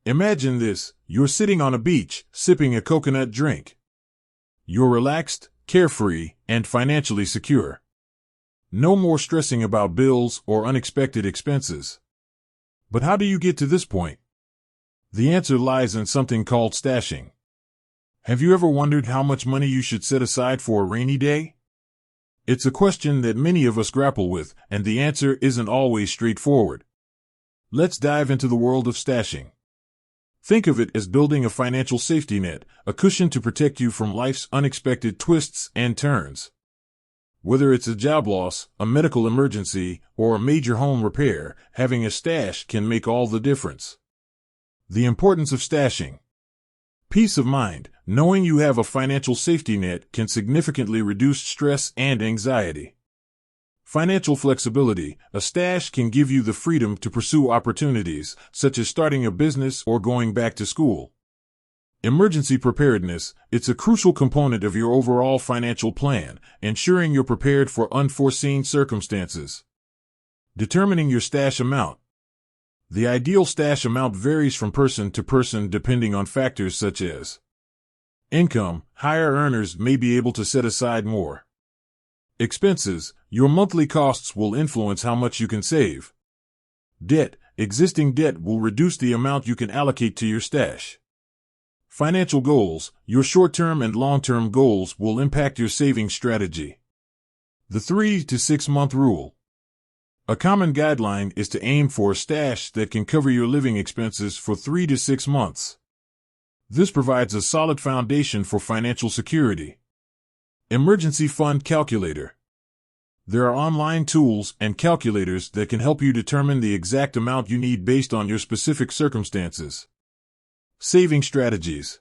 Imagine this: you're sitting on a beach, sipping a coconut drink. You're relaxed, carefree, and financially secure. No more stressing about bills or unexpected expenses. But how do you get to this point? The answer lies in something called stashing. Have you ever wondered how much money you should set aside for a rainy day? It's a question that many of us grapple with, and the answer isn't always straightforward. Let's dive into the world of stashing. Think of it as building a financial safety net, a cushion to protect you from life's unexpected twists and turns. Whether it's a job loss, a medical emergency, or a major home repair, having a stash can make all the difference. The importance of stashing. Peace of mind. Knowing you have a financial safety net can significantly reduce stress and anxiety. Financial flexibility. A stash can give you the freedom to pursue opportunities, such as starting a business or going back to school. Emergency preparedness. It's a crucial component of your overall financial plan, ensuring you're prepared for unforeseen circumstances. Determining your stash amount. The ideal stash amount varies from person to person depending on factors such as income. Higher earners may be able to set aside more. Expenses. Your monthly costs will influence how much you can save. Debt. Existing debt will reduce the amount you can allocate to your stash. Financial goals. Your short-term and long-term goals will impact your saving strategy. The 3 to 6 month rule. A common guideline is to aim for a stash that can cover your living expenses for 3 to 6 months. This provides a solid foundation for financial security. Emergency Fund Calculator. There are online tools and calculators that can help you determine the exact amount you need based on your specific circumstances. Saving strategies.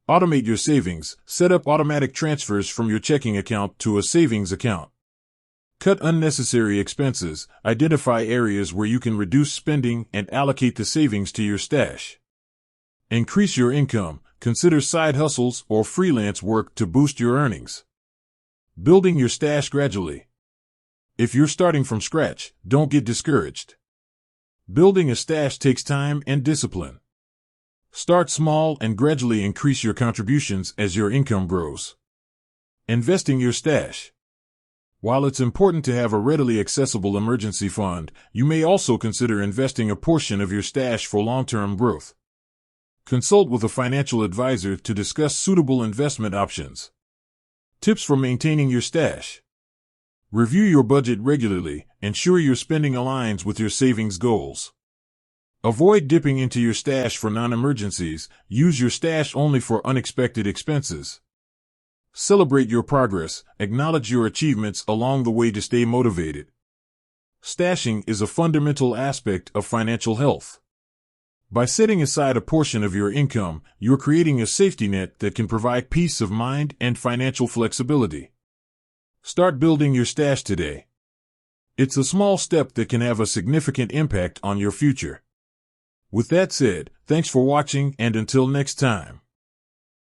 Automate your savings. Set up automatic transfers from your checking account to a savings account. Cut unnecessary expenses. Identify areas where you can reduce spending and allocate the savings to your stash. Increase your income. Consider side hustles or freelance work to boost your earnings. Building your stash gradually. If you're starting from scratch, don't get discouraged. Building a stash takes time and discipline. Start small and gradually increase your contributions as your income grows. Investing your stash. While it's important to have a readily accessible emergency fund, you may also consider investing a portion of your stash for long-term growth. Consult with a financial advisor to discuss suitable investment options. Tips for maintaining your stash. Review your budget regularly. Ensure your spending aligns with your savings goals. Avoid dipping into your stash for non-emergencies. Use your stash only for unexpected expenses. Celebrate your progress. Acknowledge your achievements along the way to stay motivated. Stashing is a fundamental aspect of financial health. By setting aside a portion of your income, you're creating a safety net that can provide peace of mind and financial flexibility. Start building your stash today. It's a small step that can have a significant impact on your future. With that said, thanks for watching, and until next time.